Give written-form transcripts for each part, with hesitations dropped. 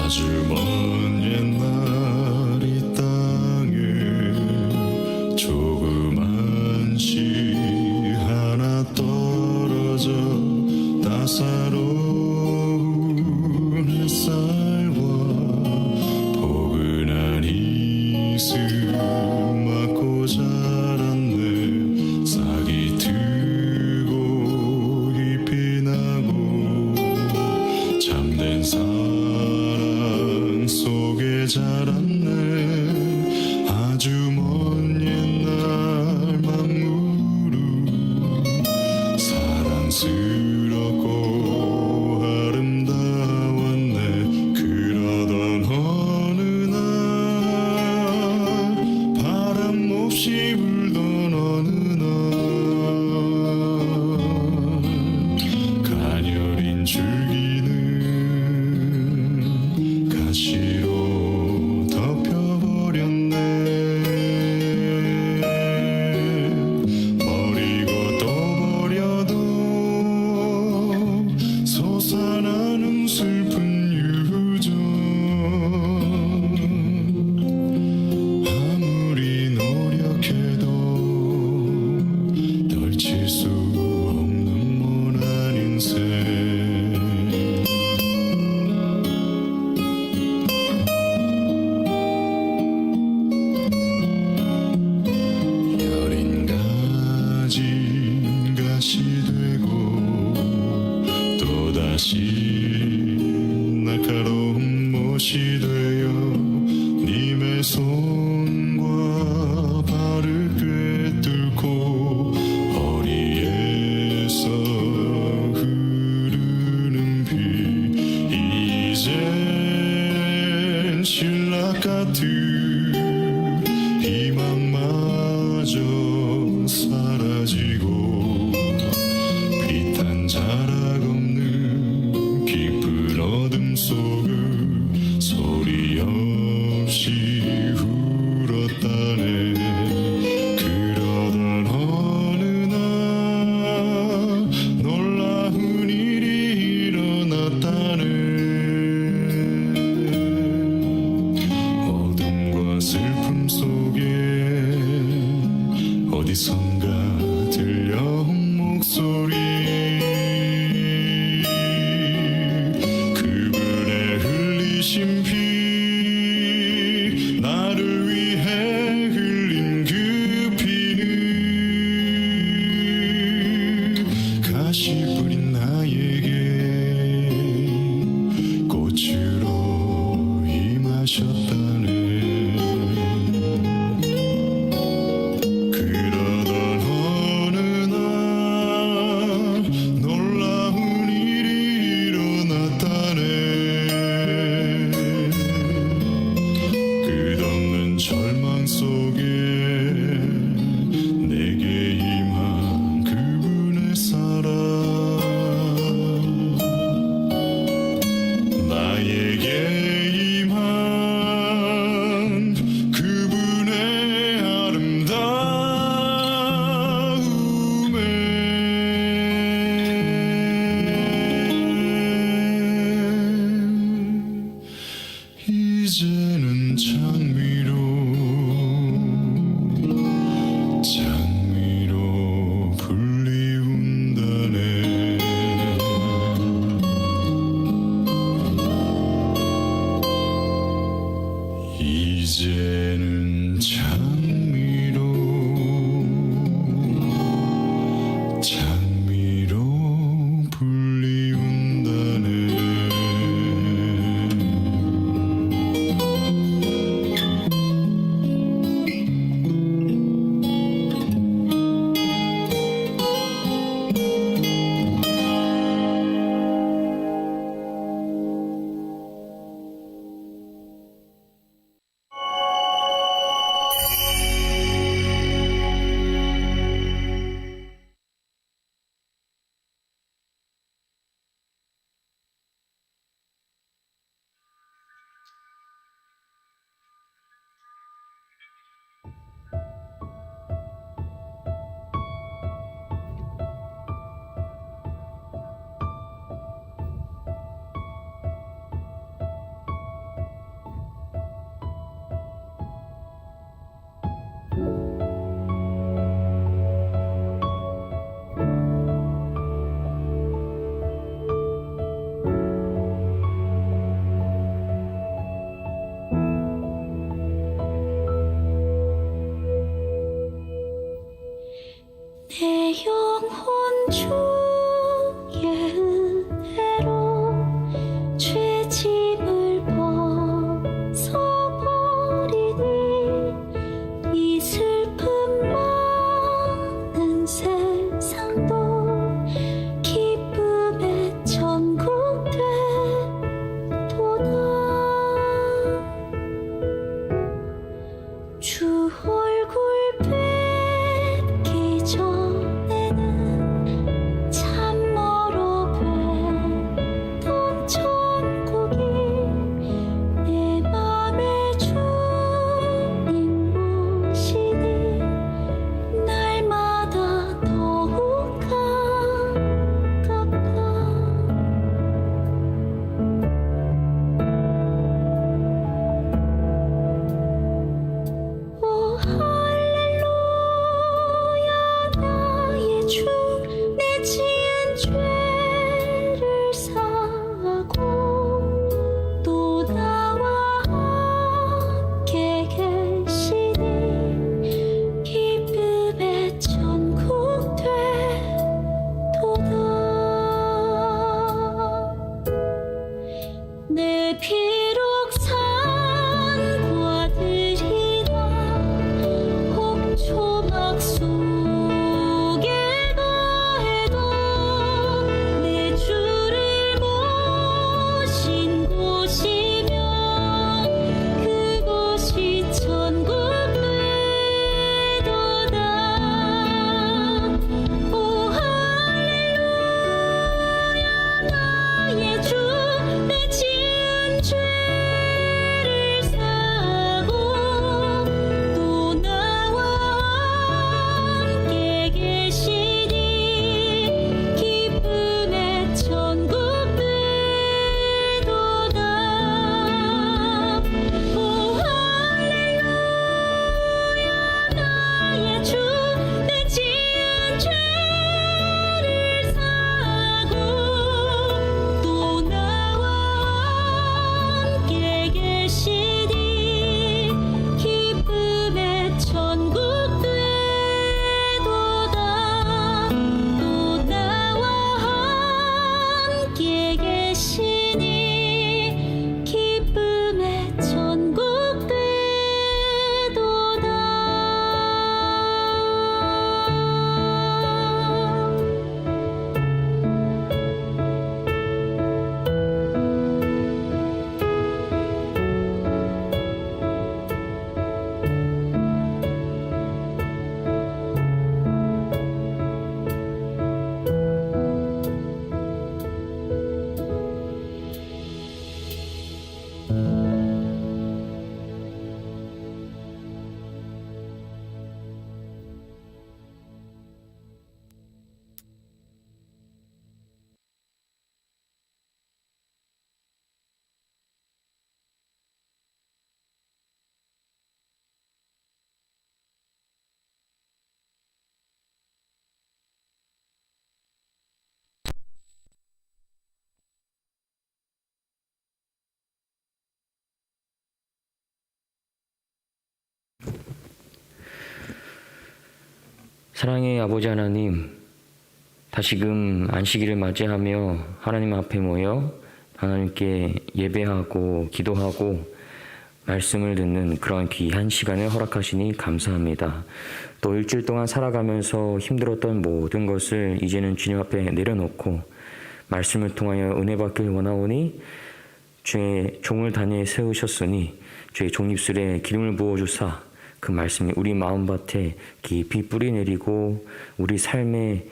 아주 먼 옛날 이 땅에 조그만 시 하나 떨어져 따사로운 햇살과 포근한 이슬 맞고 자랐네. 싹이 트고 잎이 나고 참된 사랑 속에 자랐네. 아주 먼 옛날 만물은 사랑스럽고 아름다웠네. 그러던 어느 날 바람 몹시 불던 어느 날 가녀린 줄기는 가시로 덮여버렸네. 버리고 또 버려도 솟아나는 슬픈 유전. 아무리 노력해도 떨칠 수 없는 모난 인생. 여린 가진 가시 되고 또다시 날카로운 못이 되어 님의 손과 발을 꿰뚫고 허리에서 흐르는 피. 이젠 신락 같은 희망마저 사라지고 빛한 자락 없는 깊은 어둠 속을 소리 없이 울었다네. 그러던 어느 날 놀라운 일이 일어났다네. 어둠과 사랑의 아버지 하나님, 다시금 안식일을 맞이하며 하나님 앞에 모여 하나님께 예배하고 기도하고 말씀을 듣는 그런 귀한 시간을 허락하시니 감사합니다. 또 일주일 동안 살아가면서 힘들었던 모든 것을 이제는 주님 앞에 내려놓고 말씀을 통하여 은혜 받길 원하오니 주의 종을 다니에 세우셨으니 주의 종입술에 기름을 부어주사 그 말씀이 우리 마음밭에 깊이 뿌리 내리고 우리 삶에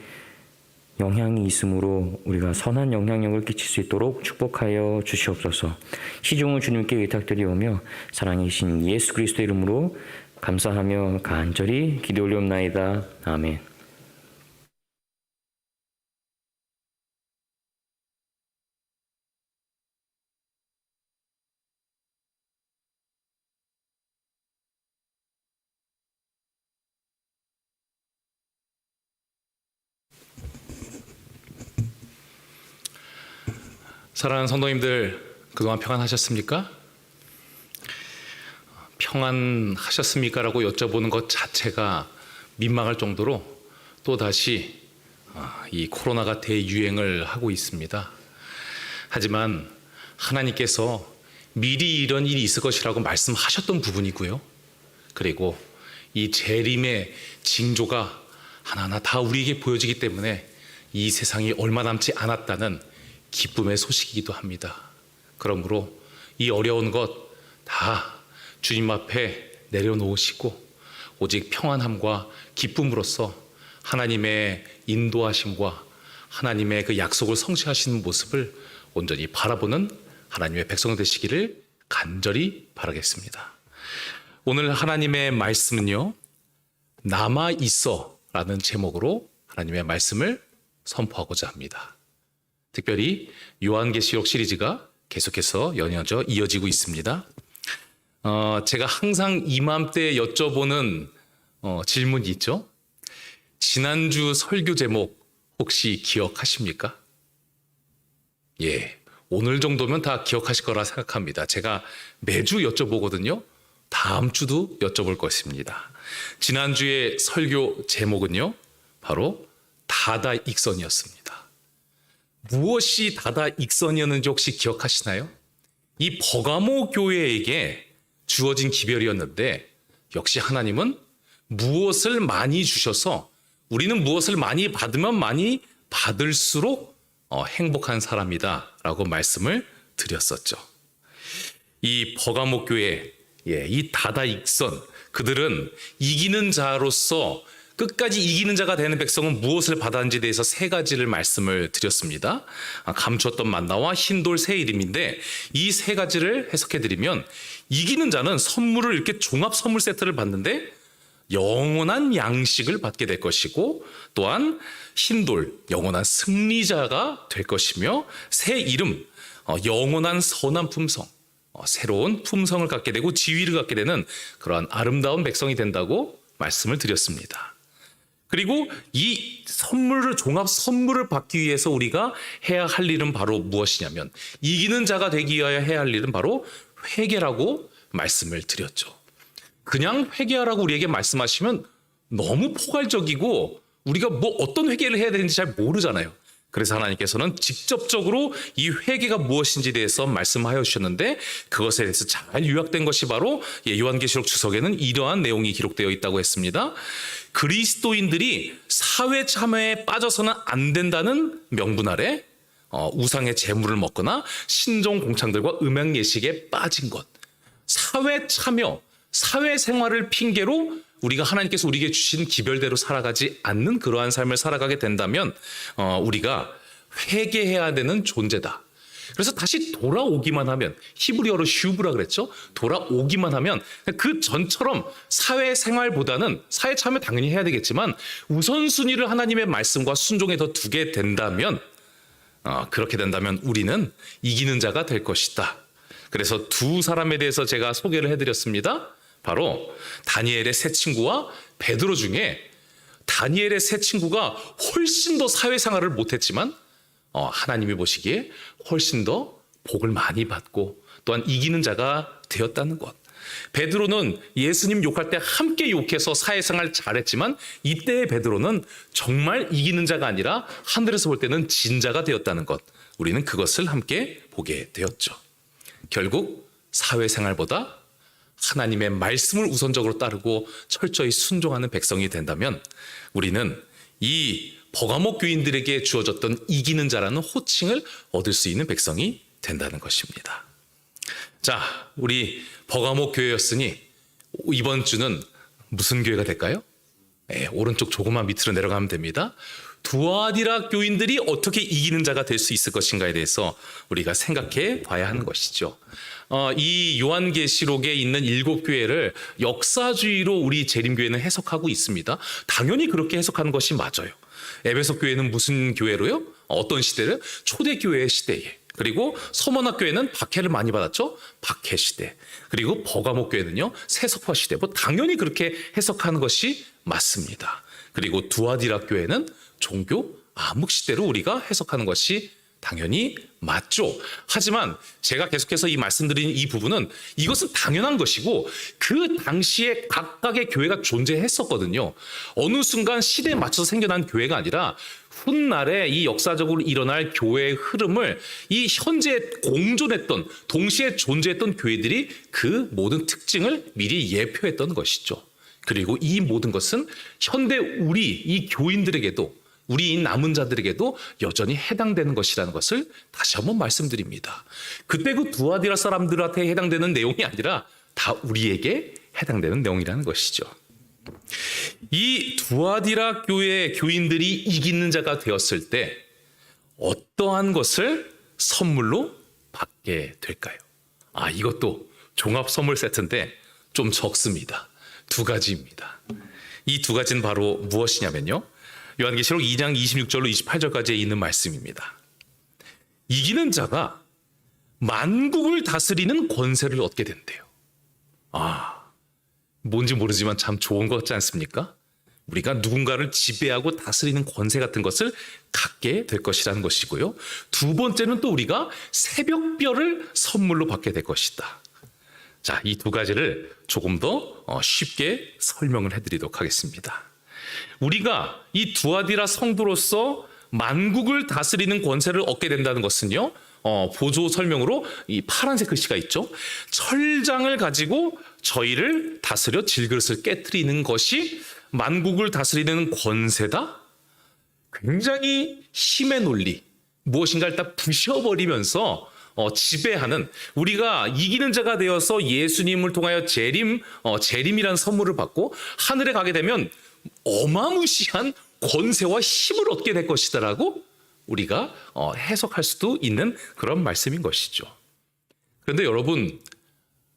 영향이 있으므로 우리가 선한 영향력을 끼칠 수 있도록 축복하여 주시옵소서. 시종을 주님께 의탁드리오며 사랑이신 예수 그리스도의 이름으로 감사하며 간절히 기도 올리옵나이다. 아멘. 사랑하는 성도님들, 그동안 평안하셨습니까? 평안하셨습니까? 라고 여쭤보는 것 자체가 민망할 정도로 또다시 이 코로나가 대유행을 하고 있습니다. 하지만 하나님께서 미리 이런 일이 있을 것이라고 말씀하셨던 부분이고요. 그리고 이 재림의 징조가 하나하나 다 우리에게 보여지기 때문에 이 세상이 얼마 남지 않았다는 기쁨의 소식이기도 합니다. 그러므로 이 어려운 것 다 주님 앞에 내려놓으시고 오직 평안함과 기쁨으로써 하나님의 인도하심과 하나님의 그 약속을 성취하시는 모습을 온전히 바라보는 하나님의 백성 되시기를 간절히 바라겠습니다. 오늘 하나님의 말씀은요, 남아 있어 라는 제목으로 하나님의 말씀을 선포하고자 합니다. 특별히 요한계시록 시리즈가 계속해서 연이어져 이어지고 있습니다. 제가 항상 이맘때 여쭤보는 질문이 있죠. 지난주 설교 제목 혹시 기억하십니까? 예, 오늘 정도면 다 기억하실 거라 생각합니다. 제가 매주 여쭤보거든요. 다음 주도 여쭤볼 것입니다. 지난주의 설교 제목은요, 바로 다다익선이었습니다. 무엇이 다다익선이었는지 혹시 기억하시나요? 이 버가모 교회에게 주어진 기별이었는데 역시 하나님은 무엇을 많이 주셔서 우리는 무엇을 많이 받으면 많이 받을수록 행복한 사람이다 라고 말씀을 드렸었죠. 이 버가모 교회, 이 다다익선, 그들은 이기는 자로서 끝까지 이기는 자가 되는 백성은 무엇을 받았는지에 대해서 세 가지를 말씀을 드렸습니다. 감추었던 만나와 흰돌 새 이름인데 이 세 가지를 해석해 드리면 이기는 자는 선물을 이렇게 종합 선물 세트를 받는데 영원한 양식을 받게 될 것이고 또한 흰돌 영원한 승리자가 될 것이며 새 이름 영원한 선한 품성 새로운 품성을 갖게 되고 지위를 갖게 되는 그러한 아름다운 백성이 된다고 말씀을 드렸습니다. 그리고 이 선물을 종합 선물을 받기 위해서 우리가 해야 할 일은 바로 무엇이냐면 이기는 자가 되기 위하여 해야 할 일은 바로 회개라고 말씀을 드렸죠. 그냥 회개하라고 우리에게 말씀하시면 너무 포괄적이고 우리가 뭐 어떤 회개를 해야 되는지 잘 모르잖아요. 그래서 하나님께서는 직접적으로 이 회개가 무엇인지에 대해서 말씀하여 주셨는데 그것에 대해서 잘 요약된 것이 바로 요한계시록 주석에는 이러한 내용이 기록되어 있다고 했습니다. 그리스도인들이 사회 참여에 빠져서는 안 된다는 명분 아래 우상의 재물을 먹거나 신종 공창들과 음양 예식에 빠진 것, 사회 참여, 사회 생활을 핑계로 우리가 하나님께서 우리에게 주신 기별대로 살아가지 않는 그러한 삶을 살아가게 된다면 우리가 회개해야 되는 존재다. 그래서 다시 돌아오기만 하면 히브리어로 슈브라 그랬죠. 돌아오기만 하면 그 전처럼 사회생활보다는 사회 참여 당연히 해야 되겠지만 우선순위를 하나님의 말씀과 순종에 더 두게 된다면 그렇게 된다면 우리는 이기는 자가 될 것이다. 그래서 두 사람에 대해서 제가 소개를 해드렸습니다. 바로 다니엘의 세 친구와 베드로 중에 다니엘의 세 친구가 훨씬 더 사회생활을 못했지만 하나님이 보시기에 훨씬 더 복을 많이 받고 또한 이기는 자가 되었다는 것. 베드로는 예수님 욕할 때 함께 욕해서 사회생활 잘했지만 이때의 베드로는 정말 이기는 자가 아니라 하늘에서 볼 때는 진자가 되었다는 것. 우리는 그것을 함께 보게 되었죠. 결국 사회생활보다 하나님의 말씀을 우선적으로 따르고 철저히 순종하는 백성이 된다면 우리는 이 버가모 교인들에게 주어졌던 이기는 자라는 호칭을 얻을 수 있는 백성이 된다는 것입니다. 자, 우리 버가모 교회였으니 이번 주는 무슨 교회가 될까요? 오른쪽 조금만 밑으로 내려가면 됩니다. 두아디라 교인들이 어떻게 이기는 자가 될 수 있을 것인가에 대해서 우리가 생각해 봐야 하는 것이죠. 이 요한계시록에 있는 7교회를 역사주의로 우리 재림교회는 해석하고 있습니다. 당연히 그렇게 해석하는 것이 맞아요. 에베소 교회는 무슨 교회로요? 어떤 시대를? 초대교회의 시대에. 그리고 서머나 교회는 박해를 많이 받았죠. 박해 시대. 그리고 버가모 교회는요, 세속화 시대. 당연히 그렇게 해석하는 것이 맞습니다. 그리고 두아디라 교회는 종교 암흑 시대로 우리가 해석하는 것이 당연히 맞죠. 하지만 제가 계속해서 이 말씀드린 이 부분은 이것은 당연한 것이고 그 당시에 각각의 교회가 존재했었거든요. 어느 순간 시대에 맞춰서 생겨난 교회가 아니라 훗날에 이 역사적으로 일어날 교회의 흐름을 이 현재 공존했던 동시에 존재했던 교회들이 그 모든 특징을 미리 예표했던 것이죠. 그리고 이 모든 것은 현대 우리 이 교인들에게도 우리 이 남은 자들에게도 여전히 해당되는 것이라는 것을 다시 한번 말씀드립니다. 그때 그 두아디라 사람들한테 해당되는 내용이 아니라 다 우리에게 해당되는 내용이라는 것이죠. 이 두아디라 교회 교인들이 이기는 자가 되었을 때 어떠한 것을 선물로 받게 될까요? 이것도 종합 선물 세트인데 좀 적습니다. 2가지입니다. 이 2가지는 바로 무엇이냐면요. 요한계시록 2장 26절로 28절까지에 있는 말씀입니다. 이기는 자가 만국을 다스리는 권세를 얻게 된대요. 뭔지 모르지만 참 좋은 것 같지 않습니까? 우리가 누군가를 지배하고 다스리는 권세 같은 것을 갖게 될 것이라는 것이고요. 2번째는 또 우리가 새벽별을 선물로 받게 될 것이다. 자, 이 2가지를 조금 더 쉽게 설명을 해드리도록 하겠습니다. 우리가 이 두아디라 성도로서 만국을 다스리는 권세를 얻게 된다는 것은요, 보조 설명으로 이 파란색 글씨가 있죠. 철장을 가지고 저희를 다스려 질그릇을 깨트리는 것이 만국을 다스리는 권세다. 굉장히 힘의 논리, 무엇인가를 다 부셔버리면서 지배하는, 우리가 이기는 자가 되어서 예수님을 통하여 재림이라는 선물을 받고 하늘에 가게 되면 어마무시한 권세와 힘을 얻게 될 것이다라고 우리가 해석할 수도 있는 그런 말씀인 것이죠. 그런데 여러분,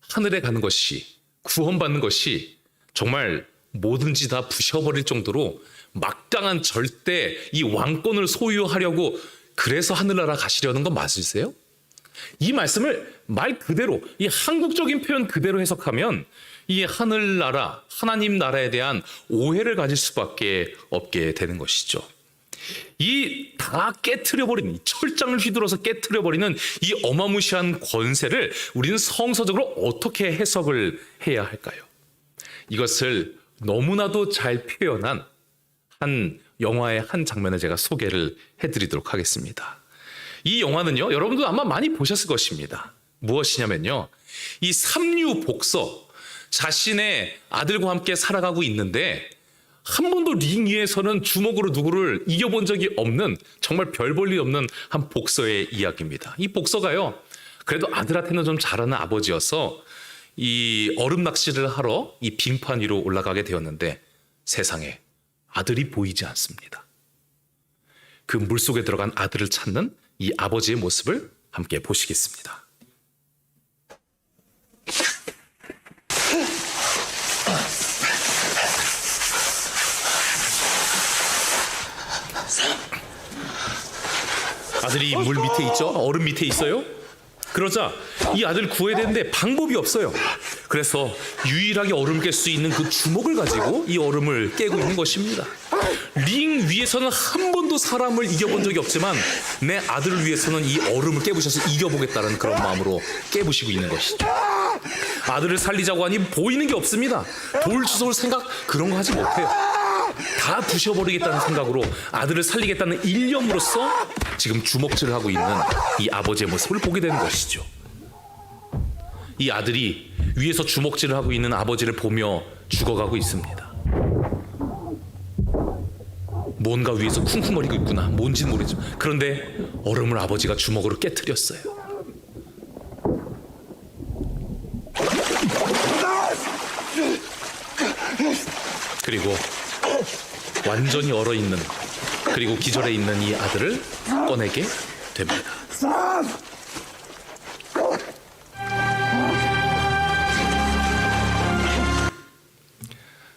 하늘에 가는 것이, 구원받는 것이 정말 뭐든지 다 부셔버릴 정도로 막강한 절대 이 왕권을 소유하려고 그래서 하늘나라 가시려는 건 맞으세요? 이 말씀을 말 그대로, 이 한국적인 표현 그대로 해석하면 이 하늘나라, 하나님 나라에 대한 오해를 가질 수밖에 없게 되는 것이죠. 이 다 깨트려버리는, 철장을 휘둘러서 깨트려버리는 이 어마무시한 권세를 우리는 성서적으로 어떻게 해석을 해야 할까요? 이것을 너무나도 잘 표현한 한 영화의 한 장면을 제가 소개를 해드리도록 하겠습니다. 이 영화는요, 여러분도 아마 많이 보셨을 것입니다. 무엇이냐면요, 이 삼류 복서, 자신의 아들과 함께 살아가고 있는데 한 번도 링 위에서는 주먹으로 누구를 이겨본 적이 없는, 정말 별 볼 일 없는 한 복서의 이야기입니다. 이 복서가요, 그래도 아들한테는 좀 잘하는 아버지여서 이 얼음 낚시를 하러 이 빙판 위로 올라가게 되었는데 세상에 아들이 보이지 않습니다. 그 물속에 들어간 아들을 찾는 이 아버지의 모습을 함께 보시겠습니다. 아들이 물 밑에 있죠? 얼음 밑에 있어요? 그러자 이 아들 구해야 되는데 방법이 없어요. 그래서 유일하게 얼음 깰 수 있는 그 주먹을 가지고 이 얼음을 깨고 있는 것입니다. 링 위에서는 한 번도 사람을 이겨본 적이 없지만 내 아들을 위해서는 이 얼음을 깨부셔서 이겨보겠다는 그런 마음으로 깨부시고 있는 것이죠. 아들을 살리자고 하니 보이는 게 없습니다. 돌 주워올 생각 그런 거 하지 못해요. 다 부셔버리겠다는 생각으로 아들을 살리겠다는 일념으로써 지금 주먹질을 하고 있는 이 아버지의 모습을 보게 되는 것이죠. 이 아들이 위에서 주먹질을 하고 있는 아버지를 보며 죽어가고 있습니다. 뭔가 위에서 쿵쿵거리고 있구나. 뭔지는 모르죠. 그런데 얼음을 아버지가 주먹으로 깨트렸어요. 그리고 완전히 얼어있는, 그리고 기절해 있는 이 아들을 꺼내게 됩니다.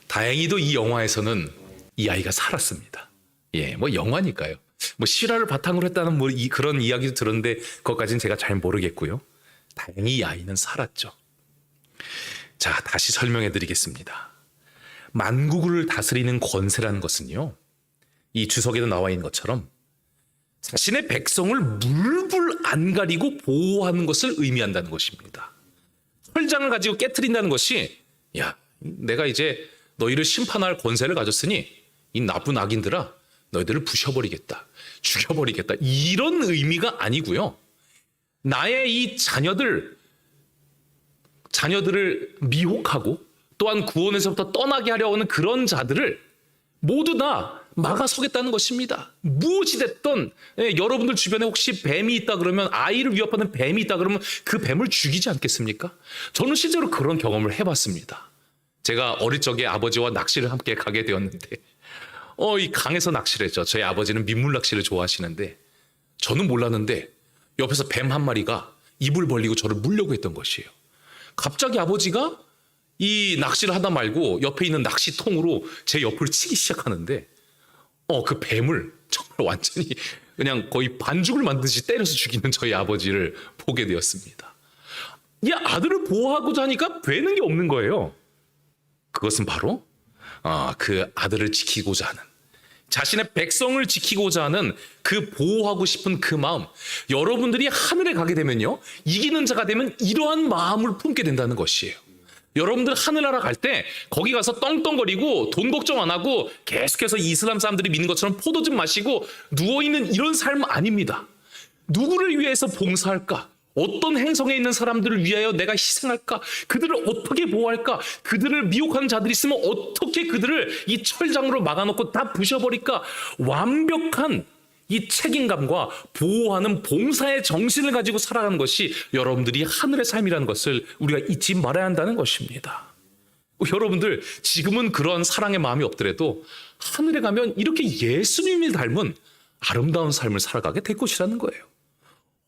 다행히도 이 영화에서는 이 아이가 살았습니다. 예, 뭐 영화니까요. 뭐 실화를 바탕으로 했다는 그런 이야기도 들었는데 그것까지는 제가 잘 모르겠고요. 다행히 이 아이는 살았죠. 자, 다시 설명해 드리겠습니다. 만국을 다스리는 권세라는 것은요, 이 주석에도 나와 있는 것처럼 자신의 백성을 물불 안 가리고 보호하는 것을 의미한다는 것입니다. 철장을 가지고 깨트린다는 것이, 야, 내가 이제 너희를 심판할 권세를 가졌으니 이 나쁜 악인들아, 너희들을 부셔버리겠다, 죽여버리겠다, 이런 의미가 아니고요. 나의 이 자녀들을 미혹하고 또한 구원에서부터 떠나게 하려고 하는 그런 자들을 모두 다 막아서겠다는 것입니다. 무엇이 됐든, 여러분들 주변에 혹시 뱀이 있다 그러면, 아이를 위협하는 뱀이 있다 그러면 그 뱀을 죽이지 않겠습니까? 저는 실제로 그런 경험을 해봤습니다. 제가 어릴 적에 아버지와 낚시를 함께 가게 되었는데 이 강에서 낚시를 했죠. 저희 아버지는 민물 낚시를 좋아하시는데 저는 몰랐는데 옆에서 뱀 한 마리가 입을 벌리고 저를 물려고 했던 것이에요. 갑자기 아버지가 이 낚시를 하다 말고 옆에 있는 낚시통으로 제 옆을 치기 시작하는데 그 뱀을 정말 완전히 그냥 거의 반죽을 만드듯이 때려서 죽이는 저희 아버지를 보게 되었습니다. 이 아들을 보호하고자 하니까 되는 게 없는 거예요. 그것은 바로 그 아들을 지키고자 하는, 자신의 백성을 지키고자 하는 그 보호하고 싶은 그 마음, 여러분들이 하늘에 가게 되면요, 이기는 자가 되면 이러한 마음을 품게 된다는 것이에요. 여러분들 하늘나라 갈 때 거기 가서 떵떵거리고 돈 걱정 안 하고 계속해서 이슬람 사람들이 믿는 것처럼 포도 좀 마시고 누워있는 이런 삶 아닙니다. 누구를 위해서 봉사할까? 어떤 행성에 있는 사람들을 위하여 내가 희생할까? 그들을 어떻게 보호할까? 그들을 미혹하는 자들이 있으면 어떻게 그들을 이 철장으로 막아놓고 다 부셔버릴까? 완벽한 이 책임감과 보호하는 봉사의 정신을 가지고 살아가는 것이 여러분들이 하늘의 삶이라는 것을 우리가 잊지 말아야 한다는 것입니다. 여러분들 지금은 그런 사랑의 마음이 없더라도 하늘에 가면 이렇게 예수님이 닮은 아름다운 삶을 살아가게 될 것이라는 거예요.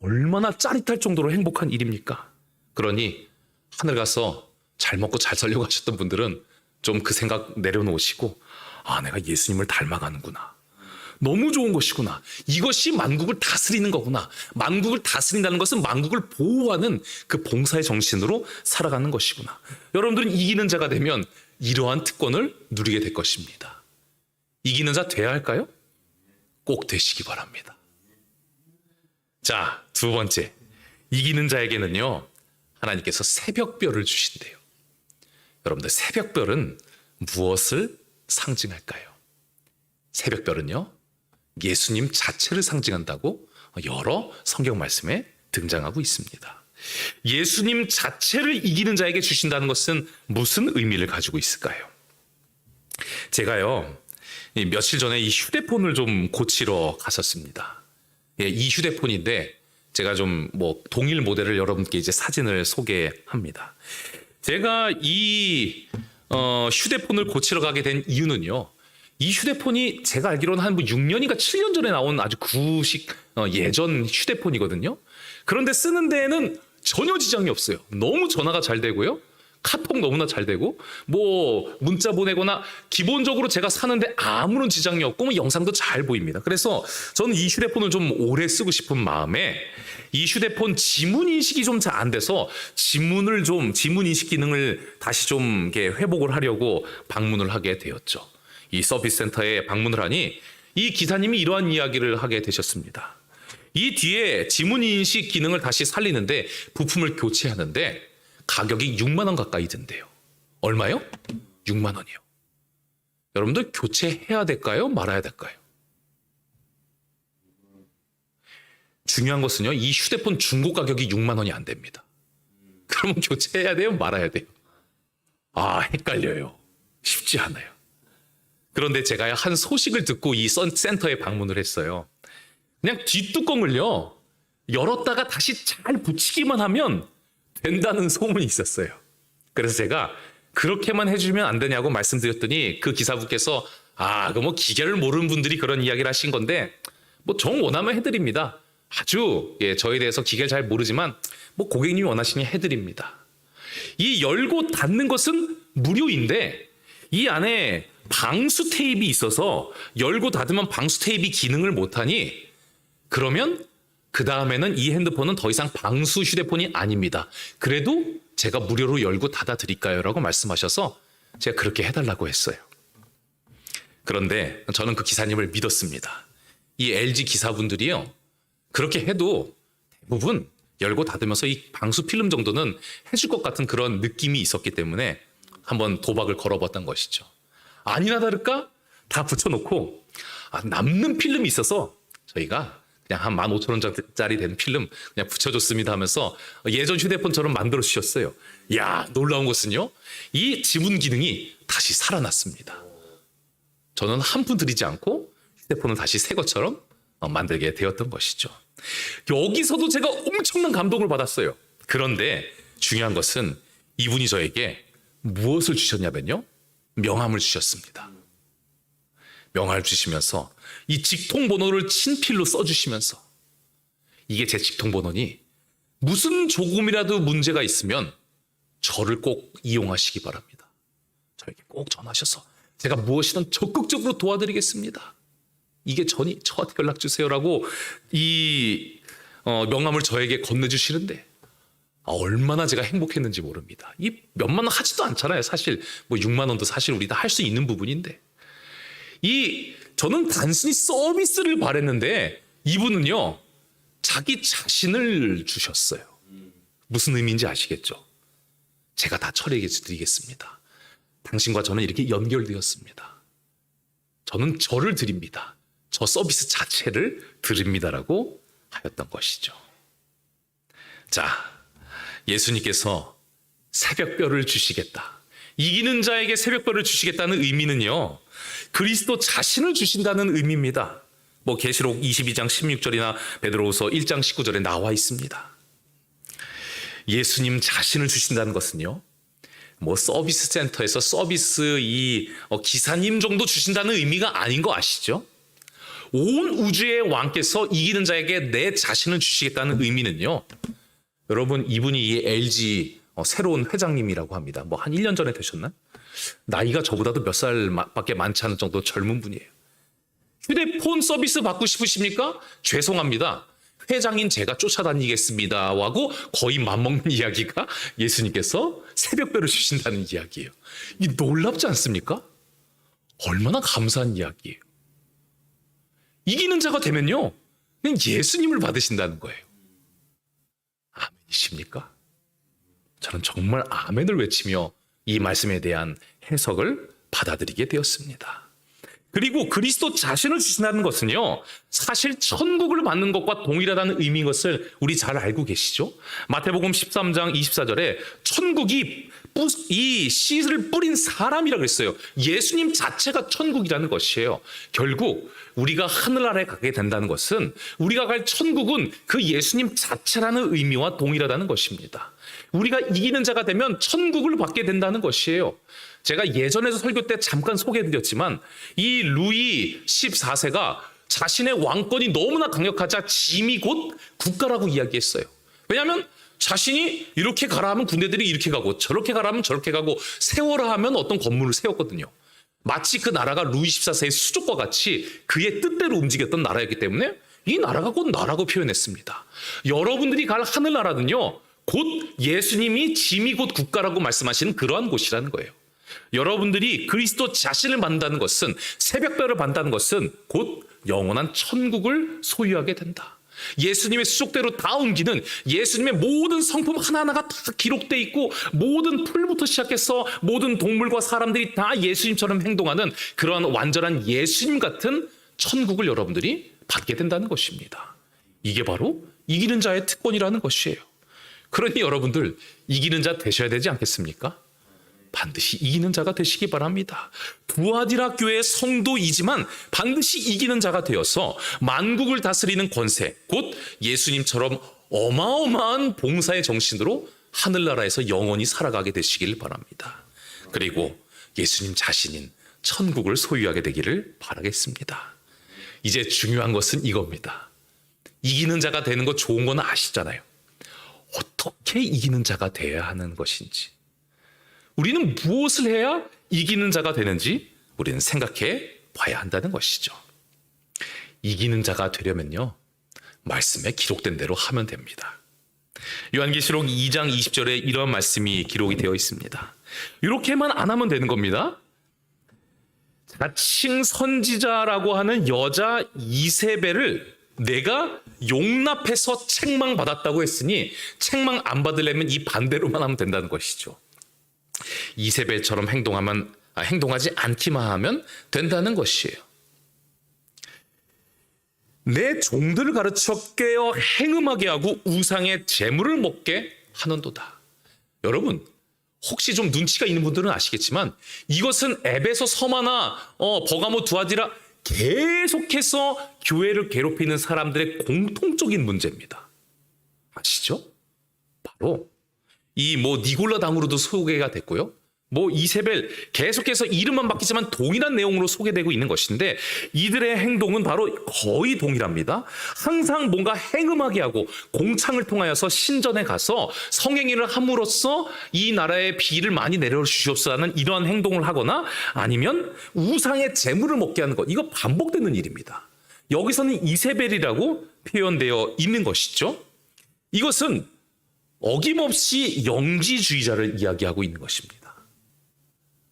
얼마나 짜릿할 정도로 행복한 일입니까? 그러니 하늘 가서 잘 먹고 잘 살려고 하셨던 분들은 좀 그 생각 내려놓으시고, 내가 예수님을 닮아가는구나, 너무 좋은 것이구나, 이것이 만국을 다스리는 거구나, 만국을 다스린다는 것은 만국을 보호하는 그 봉사의 정신으로 살아가는 것이구나, 여러분들은 이기는 자가 되면 이러한 특권을 누리게 될 것입니다. 이기는 자 돼야 할까요? 꼭 되시기 바랍니다. 자, 두 번째, 이기는 자에게는요, 하나님께서 새벽별을 주신대요. 여러분들, 새벽별은 무엇을 상징할까요? 새벽별은요, 예수님 자체를 상징한다고 여러 성경 말씀에 등장하고 있습니다. 예수님 자체를 이기는 자에게 주신다는 것은 무슨 의미를 가지고 있을까요? 제가요, 며칠 전에 이 휴대폰을 좀 고치러 갔었습니다. 이 휴대폰인데 제가 좀 동일 모델을 여러분께 이제 사진을 소개합니다. 제가 이 휴대폰을 고치러 가게 된 이유는요, 이 휴대폰이 제가 알기로는 한 6년인가 7년 전에 나온 아주 구식 예전 휴대폰이거든요. 그런데 쓰는 데에는 전혀 지장이 없어요. 너무 전화가 잘 되고요, 카톡 너무나 잘 되고, 문자 보내거나 기본적으로 제가 사는데 아무런 지장이 없고 영상도 잘 보입니다. 그래서 저는 이 휴대폰을 좀 오래 쓰고 싶은 마음에 이 휴대폰 지문 인식이 좀 잘 안 돼서 지문 인식 기능을 다시 좀 이렇게 회복을 하려고 방문을 하게 되었죠. 이 서비스 센터에 방문을 하니 이 기사님이 이러한 이야기를 하게 되셨습니다. 이 뒤에 지문 인식 기능을 다시 살리는데 부품을 교체하는데 가격이 6만 원 가까이 든대요. 얼마요? 6만 원이요. 여러분들 교체해야 될까요? 말아야 될까요? 중요한 것은요, 이 휴대폰 중고 가격이 6만 원이 안 됩니다. 그러면 교체해야 돼요? 말아야 돼요? 헷갈려요. 쉽지 않아요. 그런데 제가 한 소식을 듣고 이 센터에 방문을 했어요. 그냥 뒷뚜껑을요, 열었다가 다시 잘 붙이기만 하면 된다는 소문이 있었어요. 그래서 제가 그렇게만 해주면 안 되냐고 말씀드렸더니 그 기사분께서 그 뭐 기계를 모르는 분들이 그런 이야기를 하신 건데 뭐 정 원하면 해드립니다. 아주 저에 대해서 기계를 잘 모르지만 뭐 고객님이 원하시니 해드립니다. 이 열고 닫는 것은 무료인데 이 안에 방수 테이프가 있어서 열고 닫으면 방수 테이프 기능을 못하니 그러면 그 다음에는 이 핸드폰은 더 이상 방수 휴대폰이 아닙니다. 그래도 제가 무료로 열고 닫아 드릴까요? 라고 말씀하셔서 제가 그렇게 해달라고 했어요. 그런데 저는 그 기사님을 믿었습니다. 이 LG 기사분들이요, 그렇게 해도 대부분 열고 닫으면서 이 방수 필름 정도는 해줄 것 같은 그런 느낌이 있었기 때문에 한번 도박을 걸어봤던 것이죠. 아니나 다를까 다 붙여놓고 남는 필름이 있어서 저희가 그냥 한 15,000원짜리 되는 필름 그냥 붙여줬습니다 하면서 예전 휴대폰처럼 만들어 주셨어요. 야, 놀라운 것은요, 이 지문 기능이 다시 살아났습니다. 저는 한 푼 들이지 않고 휴대폰을 다시 새 것처럼 만들게 되었던 것이죠. 여기서도 제가 엄청난 감동을 받았어요. 그런데 중요한 것은 이분이 저에게 무엇을 주셨냐면요, 명함을 주셨습니다. 명함을 주시면서 이 직통번호를 친필로 써주시면서 이게 제 직통번호니 무슨 조금이라도 문제가 있으면 저를 꼭 이용하시기 바랍니다. 저에게 꼭 전화하셔서 제가 무엇이든 적극적으로 도와드리겠습니다. 이게 저한테 연락 주세요라고 이 명함을 저에게 건네주시는데 얼마나 제가 행복했는지 모릅니다. 이 몇만 원 하지도 않잖아요. 사실 뭐 6만 원도 사실 우리 다 할 수 있는 부분인데 저는 단순히 서비스를 바랬는데 이분은요, 자기 자신을 주셨어요. 무슨 의미인지 아시겠죠? 제가 다 처리해 드리겠습니다. 당신과 저는 이렇게 연결되었습니다. 저는 저를 드립니다. 저 서비스 자체를 드립니다라고 하였던 것이죠. 자, 예수님께서 새벽별을 주시겠다. 이기는 자에게 새벽별을 주시겠다는 의미는요, 그리스도 자신을 주신다는 의미입니다. 뭐 계시록 22장 16절이나 베드로후서 1장 19절에 나와 있습니다. 예수님 자신을 주신다는 것은요, 뭐 서비스 센터에서 서비스 기사님 정도 주신다는 의미가 아닌 거 아시죠? 온 우주의 왕께서 이기는 자에게 내 자신을 주시겠다는 의미는요, 여러분 이분이 이 LG 새로운 회장님이라고 합니다. 뭐 한 1년 전에 되셨나? 나이가 저보다도 몇 살밖에 많지 않은 정도 젊은 분이에요. 휴대폰 서비스 받고 싶으십니까? 죄송합니다. 회장인 제가 쫓아다니겠습니다 하고 거의 맞먹는 이야기가 예수님께서 새벽별을 주신다는 이야기예요. 이 놀랍지 않습니까? 얼마나 감사한 이야기예요. 이기는 자가 되면요, 그냥 예수님을 받으신다는 거예요. 아멘이십니까? 저는 정말 아멘을 외치며 이 말씀에 대한 해석을 받아들이게 되었습니다. 그리고 그리스도 자신을 주신다는 것은요, 사실 천국을 받는 것과 동일하다는 의미인 것을 우리 잘 알고 계시죠? 마태복음 13장 24절에 천국이 이 씨를 뿌린 사람이라고 그랬어요. 예수님 자체가 천국이라는 것이에요. 결국 우리가 하늘나라에 가게 된다는 것은 우리가 갈 천국은 그 예수님 자체라는 의미와 동일하다는 것입니다. 우리가 이기는 자가 되면 천국을 받게 된다는 것이에요. 제가 예전에도 설교 때 잠깐 소개해드렸지만 이 루이 14세가 자신의 왕권이 너무나 강력하자 짐이 곧 국가라고 이야기했어요. 왜냐하면 자신이 이렇게 가라 하면 군대들이 이렇게 가고 저렇게 가라 하면 저렇게 가고 세워라 하면 어떤 건물을 세웠거든요. 마치 그 나라가 루이 14세의 수족과 같이 그의 뜻대로 움직였던 나라였기 때문에 이 나라가 곧 나라고 표현했습니다. 여러분들이 갈 하늘나라는요, 곧 예수님이 짐이 곧 국가라고 말씀하시는 그러한 곳이라는 거예요. 여러분들이 그리스도 자신을 만든다는 것은, 새벽별을 받는다는 것은 곧 영원한 천국을 소유하게 된다. 예수님의 수족대로 다 옮기는 예수님의 모든 성품 하나하나가 다 기록돼 있고 모든 풀부터 시작해서 모든 동물과 사람들이 다 예수님처럼 행동하는 그런 완전한 예수님 같은 천국을 여러분들이 받게 된다는 것입니다. 이게 바로 이기는 자의 특권이라는 것이에요. 그러니 여러분들 이기는 자 되셔야 되지 않겠습니까? 반드시 이기는 자가 되시기 바랍니다. 두아디라 교회의 성도이지만 반드시 이기는 자가 되어서 만국을 다스리는 권세, 곧 예수님처럼 어마어마한 봉사의 정신으로 하늘나라에서 영원히 살아가게 되시길 바랍니다. 그리고 예수님 자신인 천국을 소유하게 되기를 바라겠습니다. 이제 중요한 것은 이겁니다. 이기는 자가 되는 거 좋은 건 아시잖아요. 어떻게 이기는 자가 되어야 하는 것인지, 우리는 무엇을 해야 이기는 자가 되는지 우리는 생각해 봐야 한다는 것이죠. 이기는 자가 되려면요, 말씀에 기록된 대로 하면 됩니다. 요한계시록 2장 20절에 이런 말씀이 기록이 되어 있습니다. 이렇게만 안 하면 되는 겁니다. 자칭 선지자라고 하는 여자 이세벨을 내가 용납해서 책망받았다고 했으니 책망 안 받으려면 이 반대로만 하면 된다는 것이죠. 이세벨처럼 행동하지 않기만 하면 된다는 것이에요. 내 종들을 가르쳐 깨어 행음하게 하고 우상의 재물을 먹게 하는도다. 여러분, 혹시 좀 눈치가 있는 분들은 아시겠지만 이것은 에베소, 서마나 버가모, 두아디라 계속해서 교회를 괴롭히는 사람들의 공통적인 문제입니다. 아시죠? 바로 이 니골라 당으로도 소개가 됐고요. 이세벨 계속해서 이름만 바뀌지만 동일한 내용으로 소개되고 있는 것인데 이들의 행동은 바로 거의 동일합니다. 항상 뭔가 행음하게 하고 공창을 통하여서 신전에 가서 성행위를 함으로써 이 나라의 비를 많이 내려주시옵소서라는 이러한 행동을 하거나 아니면 우상의 재물을 먹게 하는 것, 이거 반복되는 일입니다. 여기서는 이세벨이라고 표현되어 있는 것이죠. 이것은 어김없이 영지주의자를 이야기하고 있는 것입니다.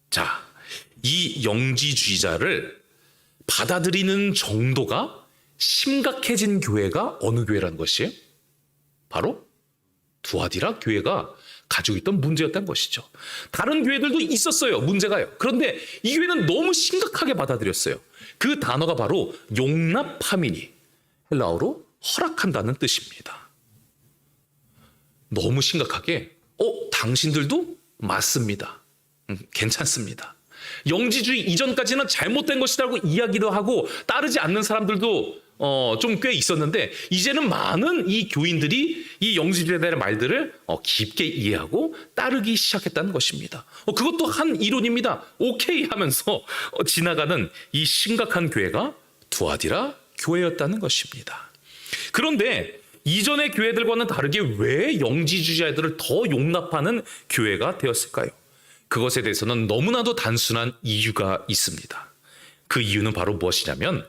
자, 이 영지주의자를 받아들이는 정도가 심각해진 교회가 어느 교회라는 것이에요? 바로 두아디라 교회가 가지고 있던 문제였다는 것이죠. 다른 교회들도 있었어요, 문제가요. 그런데 이 교회는 너무 심각하게 받아들였어요. 그 단어가 바로 용납함이니 헬라어로 허락한다는 뜻입니다. 너무 심각하게 당신들도 맞습니다. 괜찮습니다. 영지주의 이전까지는 잘못된 것이라고 이야기도 하고 따르지 않는 사람들도 좀 꽤 있었는데 이제는 많은 이 교인들이 이 영지주의에 대한 말들을 깊게 이해하고 따르기 시작했다는 것입니다. 그것도 한 이론입니다. 오케이 하면서 지나가는 이 심각한 교회가 두아디라 교회였다는 것입니다. 그런데 이전의 교회들과는 다르게 왜 영지주의자들을 더 용납하는 교회가 되었을까요? 그것에 대해서는 너무나도 단순한 이유가 있습니다. 그 이유는 바로 무엇이냐면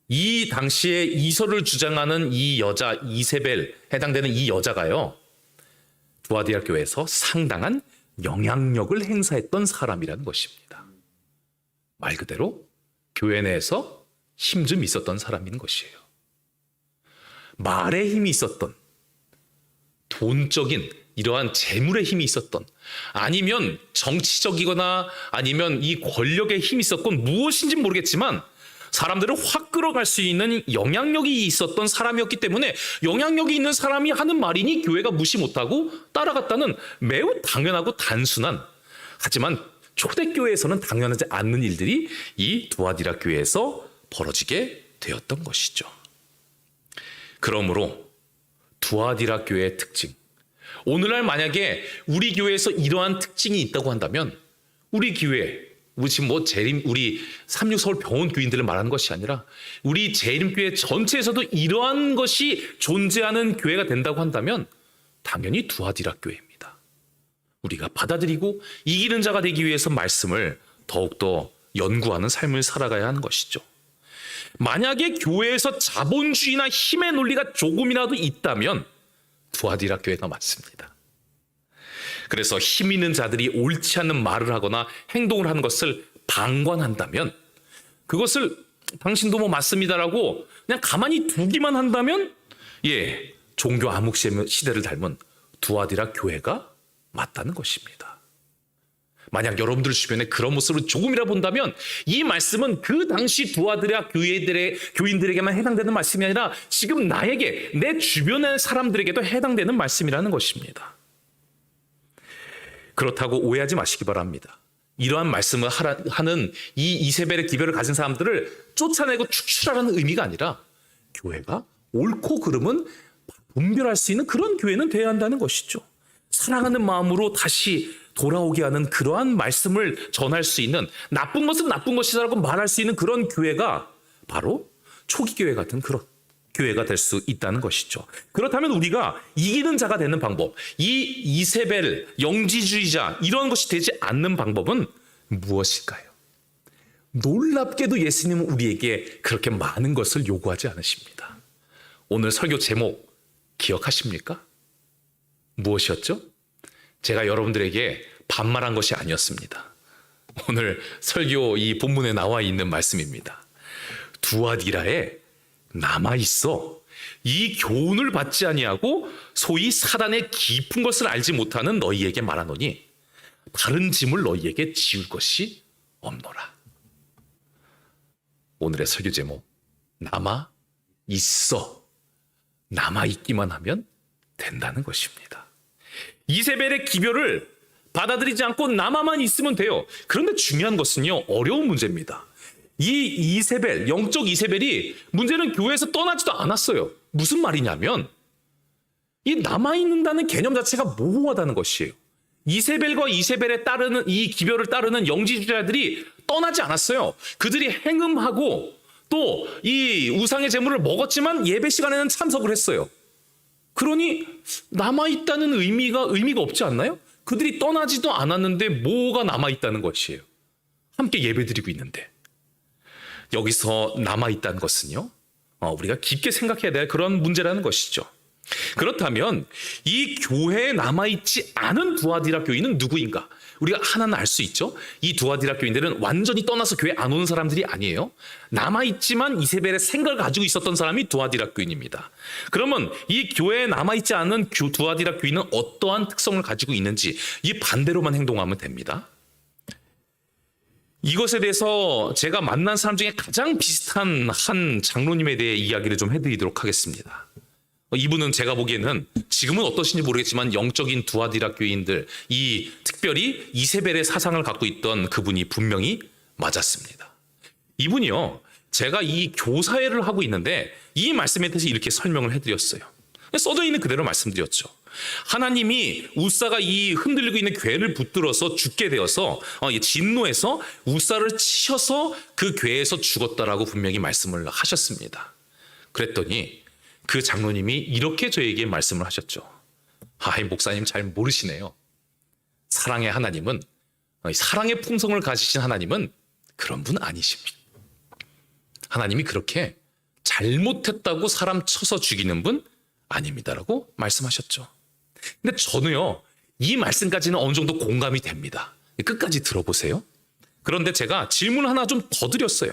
이 당시에 이설을 주장하는 이 여자 이세벨 해당되는 이 여자가요, 두아디라 교회에서 상당한 영향력을 행사했던 사람이라는 것입니다. 말 그대로 교회 내에서 힘 좀 있었던 사람인 것이에요. 말의 힘이 있었던, 돈적인 이러한 재물의 힘이 있었던, 아니면 정치적이거나 아니면 이 권력의 힘이 있었건 무엇인지 모르겠지만 사람들을 확 끌어갈 수 있는 영향력이 있었던 사람이었기 때문에 영향력이 있는 사람이 하는 말이니 교회가 무시 못하고 따라갔다는 매우 당연하고 단순한, 하지만 초대교회에서는 당연하지 않는 일들이 이 두아디라 교회에서 벌어지게 되었던 것이죠. 그러므로 두아디라 교회의 특징, 오늘날 만약에 우리 교회에서 이러한 특징이 있다고 한다면 우리 교회, 지금 우리 36서울 병원 교인들을 말하는 것이 아니라 우리 재림교회 전체에서도 이러한 것이 존재하는 교회가 된다고 한다면 당연히 두아디라 교회입니다. 우리가 받아들이고 이기는 자가 되기 위해서 말씀을 더욱더 연구하는 삶을 살아가야 하는 것이죠. 만약에 교회에서 자본주의나 힘의 논리가 조금이라도 있다면 두아디라 교회가 맞습니다. 그래서 힘 있는 자들이 옳지 않은 말을 하거나 행동을 하는 것을 방관한다면, 그것을 당신도 맞습니다라고 그냥 가만히 두기만 한다면 예, 종교 암흑 시대를 닮은 두아디라 교회가 맞다는 것입니다. 만약 여러분들 주변에 그런 모습을 조금이라 본다면 이 말씀은 그 당시 두아디라 교인들에게만 해당되는 말씀이 아니라 지금 나에게, 내 주변의 사람들에게도 해당되는 말씀이라는 것입니다. 그렇다고 오해하지 마시기 바랍니다. 이러한 말씀을 하는 이 이세벨의 기별을 가진 사람들을 쫓아내고 축출하라는 의미가 아니라 교회가 옳고 그름은 분별할 수 있는 그런 교회는 되어야 한다는 것이죠. 사랑하는 마음으로 다시 돌아오게 하는 그러한 말씀을 전할 수 있는, 나쁜 것은 나쁜 것이라고 말할 수 있는 그런 교회가 바로 초기 교회 같은 그런 교회가 될 수 있다는 것이죠. 그렇다면 우리가 이기는 자가 되는 방법, 이 이세벨, 영지주의자 이런 것이 되지 않는 방법은 무엇일까요? 놀랍게도 예수님은 우리에게 그렇게 많은 것을 요구하지 않으십니다. 오늘 설교 제목 기억하십니까? 무엇이었죠? 제가 여러분들에게 반말한 것이 아니었습니다. 오늘 설교 이 본문에 나와 있는 말씀입니다. 두아디라에 남아있어 이 교훈을 받지 아니하고 소위 사단의 깊은 것을 알지 못하는 너희에게 말하노니 다른 짐을 너희에게 지울 것이 없노라. 오늘의 설교 제목, 남아있어. 남아있기만 하면 된다는 것입니다. 이세벨의 기별을 받아들이지 않고 남아만 있으면 돼요. 그런데 중요한 것은요, 어려운 문제입니다. 이 이세벨, 영적 이세벨이 문제는 교회에서 떠나지도 않았어요. 무슨 말이냐면 이 남아있는다는 개념 자체가 모호하다는 것이에요. 이세벨과 이세벨에 따르는 이 기별을 따르는 영지주자들이 떠나지 않았어요. 그들이 행음하고 또 이 우상의 제물을 먹었지만 예배 시간에는 참석을 했어요. 그러니 남아있다는 의미가 없지 않나요? 그들이 떠나지도 않았는데 뭐가 남아있다는 것이에요. 함께 예배드리고 있는데. 여기서 남아있다는 것은요, 우리가 깊게 생각해야 될 그런 문제라는 것이죠. 그렇다면 이 교회에 남아있지 않은 두아디라 교인은 누구인가? 우리가 하나는 알 수 있죠. 이 두아디라 교인들은 완전히 떠나서 교회 안 오는 사람들이 아니에요. 남아있지만 이세벨의 생각을 가지고 있었던 사람이 두아디라 교인입니다. 그러면 이 교회에 남아있지 않은 두아디라 교인은 어떠한 특성을 가지고 있는지 이 반대로만 행동하면 됩니다. 이것에 대해서 제가 만난 사람 중에 가장 비슷한 한 장로님에 대해 이야기를 좀 해드리도록 하겠습니다. 이분은 제가 보기에는 지금은 어떠신지 모르겠지만 영적인 두아디라 교인들, 이 특별히 이세벨의 사상을 갖고 있던 그분이 분명히 맞았습니다. 이분이요, 제가 이 교사회를 하고 있는데 이 말씀에 대해서 이렇게 설명을 해드렸어요. 써져 있는 그대로 말씀드렸죠. 하나님이 우사가 이 흔들리고 있는 괴를 붙들어서 죽게 되어서 진노해서 우사를 치셔서 그 괴에서 죽었다라고 분명히 말씀을 하셨습니다. 그랬더니 그 장로님이 이렇게 저에게 말씀을 하셨죠. 목사님 잘 모르시네요. 사랑의 하나님은, 사랑의 품성을 가지신 하나님은 그런 분 아니십니다. 하나님이 그렇게 잘못했다고 사람 쳐서 죽이는 분 아닙니다라고 말씀하셨죠. 근데 저는요, 이 말씀까지는 어느 정도 공감이 됩니다. 끝까지 들어보세요. 그런데 제가 질문 하나 좀 더 드렸어요.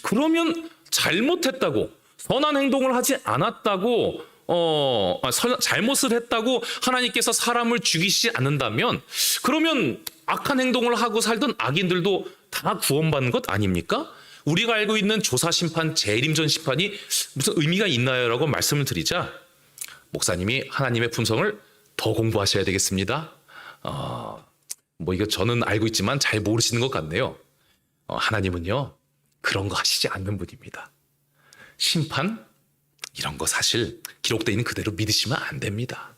그러면 잘못했다고, 선한 행동을 하지 않았다고, 잘못을 했다고 하나님께서 사람을 죽이시지 않는다면, 그러면 악한 행동을 하고 살던 악인들도 다 구원받는 것 아닙니까? 우리가 알고 있는 조사심판, 재림전 심판이 무슨 의미가 있나요? 라고 말씀을 드리자 목사님이 하나님의 품성을 더 공부하셔야 되겠습니다. 이거 저는 알고 있지만 잘 모르시는 것 같네요. 하나님은요, 그런 거 하시지 않는 분입니다. 심판? 이런 거 사실 기록되어 있는 그대로 믿으시면 안 됩니다.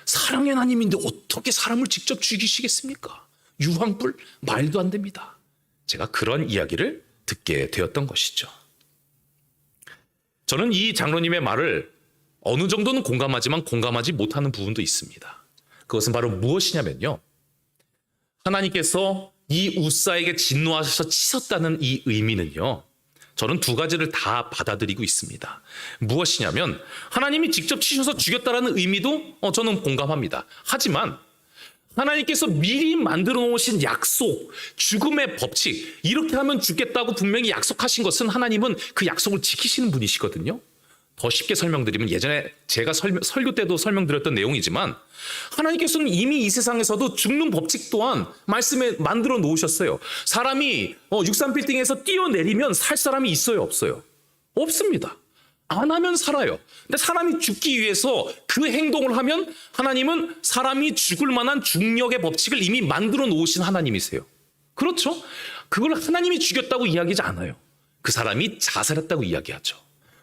사랑의 하나님인데 어떻게 사람을 직접 죽이시겠습니까? 유황불? 말도 안 됩니다. 제가 그런 이야기를 듣게 되었던 것이죠. 저는 이 장로님의 말을 어느 정도는 공감하지만 공감하지 못하는 부분도 있습니다. 그것은 바로 무엇이냐면요, 하나님께서 이 우사에게 진노하셔서 치셨다는 이 의미는요, 저는 두 가지를 다 받아들이고 있습니다. 무엇이냐면 하나님이 직접 치셔서 죽였다라는 의미도 저는 공감합니다. 하지만 하나님께서 미리 만들어 놓으신 약속, 죽음의 법칙, 이렇게 하면 죽겠다고 분명히 약속하신 것은 하나님은 그 약속을 지키시는 분이시거든요. 더 쉽게 설명드리면 예전에 제가 설교 때도 설명드렸던 내용이지만 하나님께서는 이미 이 세상에서도 죽는 법칙 또한 말씀에 만들어 놓으셨어요. 사람이 63빌딩에서 뛰어내리면 살 사람이 있어요, 없어요? 없습니다. 안 하면 살아요. 근데 사람이 죽기 위해서 그 행동을 하면 하나님은 사람이 죽을 만한 중력의 법칙을 이미 만들어 놓으신 하나님이세요. 그렇죠? 그걸 하나님이 죽였다고 이야기하지 않아요. 그 사람이 자살했다고 이야기하죠.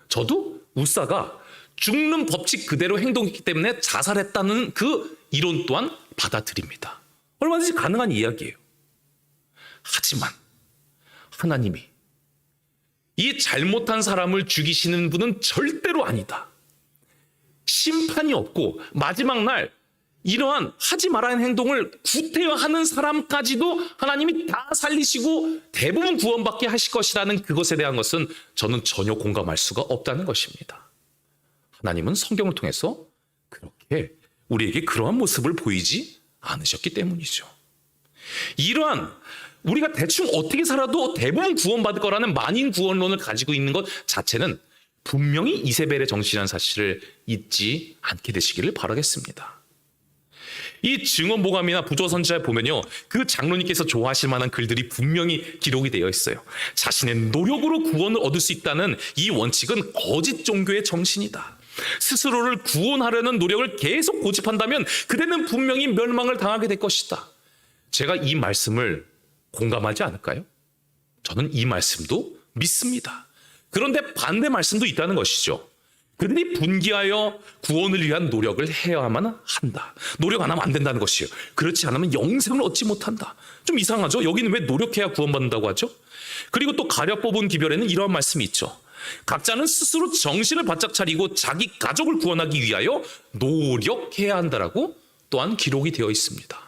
저도 우사가 죽는 법칙 그대로 행동했기 때문에 자살했다는 그 이론 또한 받아들입니다. 얼마든지 가능한 이야기예요. 하지만 하나님이 이 잘못한 사람을 죽이시는 분은 절대로 아니다. 심판이 없고 마지막 날 이러한 하지 말아야 하는 행동을 구태여하는 사람까지도 하나님이 다 살리시고 대부분 구원받게 하실 것이라는 그것에 대한 것은 저는 전혀 공감할 수가 없다는 것입니다. 하나님은 성경을 통해서 그렇게 우리에게 그러한 모습을 보이지 않으셨기 때문이죠. 이러한 우리가 대충 어떻게 살아도 대부분 구원받을 거라는 만인 구원론을 가지고 있는 것 자체는 분명히 이세벨의 정신이라는 사실을 잊지 않게 되시기를 바라겠습니다. 이 증언보감이나 부조선지자에 보면요, 그 장로님께서 좋아하실 만한 글들이 분명히 기록이 되어 있어요. 자신의 노력으로 구원을 얻을 수 있다는 이 원칙은 거짓 종교의 정신이다. 스스로를 구원하려는 노력을 계속 고집한다면 그대는 분명히 멸망을 당하게 될 것이다. 제가 이 말씀을 공감하지 않을까요? 저는 이 말씀도 믿습니다. 그런데 반대 말씀도 있다는 것이죠. 그들이 분기하여 구원을 위한 노력을 해야만 한다. 노력 안 하면 안 된다는 것이에요. 그렇지 않으면 영생을 얻지 못한다. 좀 이상하죠? 여기는 왜 노력해야 구원받는다고 하죠? 그리고 또 가려 뽑은 기별에는 이러한 말씀이 있죠. 각자는 스스로 정신을 바짝 차리고 자기 가족을 구원하기 위하여 노력해야 한다라고 또한 기록이 되어 있습니다.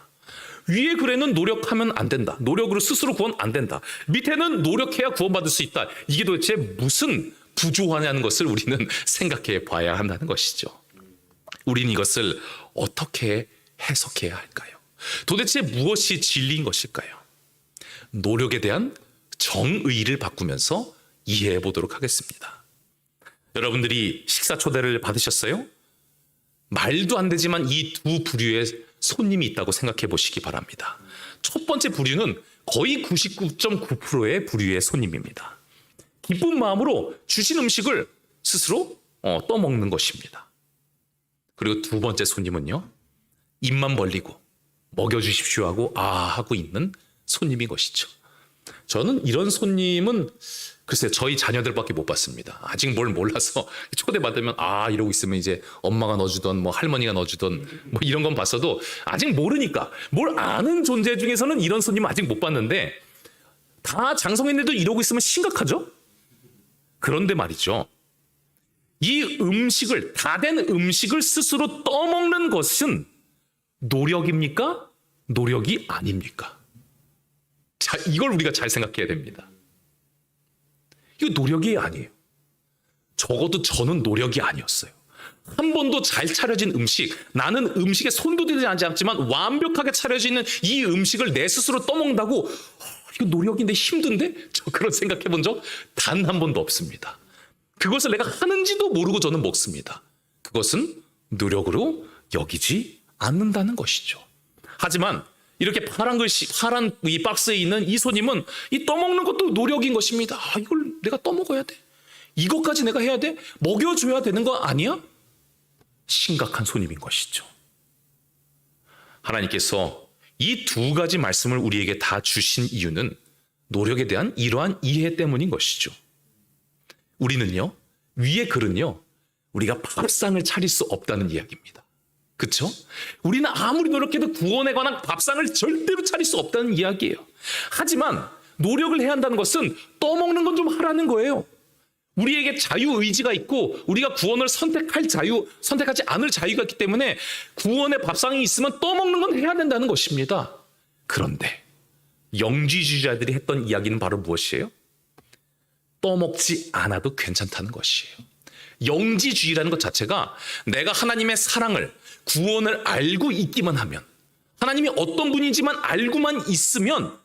위에 글에는 노력하면 안 된다. 노력으로 스스로 구원 안 된다. 밑에는 노력해야 구원받을 수 있다. 이게 도대체 무슨 부조화냐는 것을 우리는 생각해 봐야 한다는 것이죠. 우리는 이것을 어떻게 해석해야 할까요? 도대체 무엇이 진리인 것일까요? 노력에 대한 정의를 바꾸면서 이해해 보도록 하겠습니다. 여러분들이 식사 초대를 받으셨어요? 말도 안 되지만 이 두 부류의 손님이 있다고 생각해 보시기 바랍니다. 첫 번째 부류는 거의 99.9%의 부류의 손님입니다. 기쁜 마음으로 주신 음식을 스스로 떠먹는 것입니다. 그리고 두 번째 손님은요, 입만 벌리고 먹여주십시오 하고 하고 있는 손님인 것이죠. 저는 이런 손님은 글쎄 저희 자녀들밖에 못 봤습니다. 아직 뭘 몰라서 초대받으면 이러고 있으면 이제 엄마가 넣어주던 뭐 할머니가 넣어주던 뭐 이런 건 봤어도 아직 모르니까, 뭘 아는 존재 중에서는 이런 손님은 아직 못 봤는데 다 장성인들도 이러고 있으면 심각하죠? 그런데 말이죠, 이 음식을, 다 된 음식을 스스로 떠먹는 것은 노력입니까? 노력이 아닙니까? 자, 이걸 우리가 잘 생각해야 됩니다. 이거 노력이 아니에요. 적어도 저는 노력이 아니었어요. 한 번도 잘 차려진 음식, 나는 음식에 손도 대지 않지만 완벽하게 차려지는 이 음식을 내 스스로 떠먹는다고 이거 노력인데 힘든데? 저 그런 생각해 본 적 단 한 번도 없습니다. 그것을 내가 하는지도 모르고 저는 먹습니다. 그것은 노력으로 여기지 않는다는 것이죠. 하지만 이렇게 파란 이 박스에 있는 이 손님은 이 떠먹는 것도 노력인 것입니다. 이걸 내가 떠먹어야 돼? 이것까지 내가 해야 돼? 먹여줘야 되는 거 아니야? 심각한 손님인 것이죠. 하나님께서 이 두 가지 말씀을 우리에게 다 주신 이유는 노력에 대한 이러한 이해 때문인 것이죠. 우리는요, 위의 글은요, 우리가 밥상을 차릴 수 없다는 이야기입니다. 그렇죠? 우리는 아무리 노력해도 구원에 관한 밥상을 절대로 차릴 수 없다는 이야기예요. 하지만 노력을 해야 한다는 것은 떠먹는 건 좀 하라는 거예요. 우리에게 자유의지가 있고 우리가 구원을 선택하지 않을 자유가 있기 때문에 구원의 밥상이 있으면 떠먹는 건 해야 된다는 것입니다. 그런데 영지주의자들이 했던 이야기는 바로 무엇이에요? 떠먹지 않아도 괜찮다는 것이에요. 영지주의라는 것 자체가 내가 하나님의 사랑을, 구원을 알고 있기만 하면, 하나님이 어떤 분인지만 알고만 있으면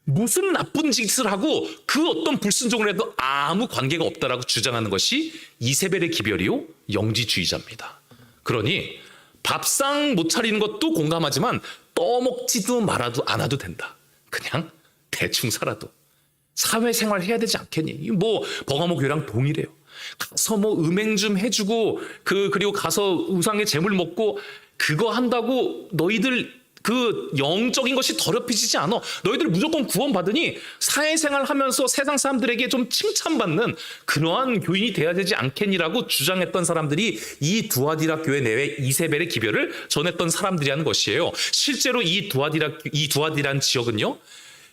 무슨 나쁜 짓을 하고 그 어떤 불순종을 해도 아무 관계가 없다라고 주장하는 것이 이세벨의 기별이요 영지주의자입니다. 그러니 밥상 못 차리는 것도 공감하지만 떠먹지도 말아도 않아도 된다. 그냥 대충 살아도 사회생활 해야 되지 않겠니? 뭐 버가모 교회랑 동일해요. 가서 뭐 음행 좀 해주고 그리고 가서 우상의 재물 먹고 그거 한다고 너희들 그 영적인 것이 더럽혀지지 않아. 너희들 무조건 구원받으니 사회생활 하면서 세상 사람들에게 좀 칭찬받는 그러한 교인이 돼야 되지 않겠니라고 주장했던 사람들이 이 두아디라 교회 내외 이세벨의 기별을 전했던 사람들이라는 것이에요. 실제로 이 두아디라는 지역은요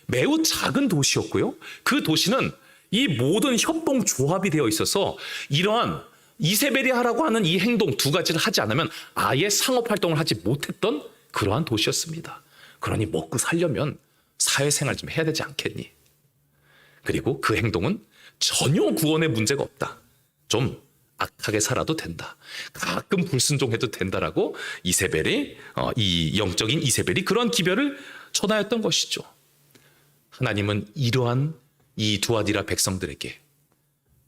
매우 작은 도시였고요. 그 도시는 이 모든 협동 조합이 되어 있어서 이러한 이세벨이 하라고 하는 이 행동 두 가지를 하지 않으면 아예 상업 활동을 하지 못했던 그러한 도시였습니다. 그러니 먹고 살려면 사회생활 좀 해야 되지 않겠니? 그리고 그 행동은 전혀 구원에 문제가 없다. 좀 악하게 살아도 된다. 가끔 불순종해도 된다라고 이세벨이 이 영적인 이세벨이 그런 기별을 전하였던 것이죠. 하나님은 이러한 이 두아디라 백성들에게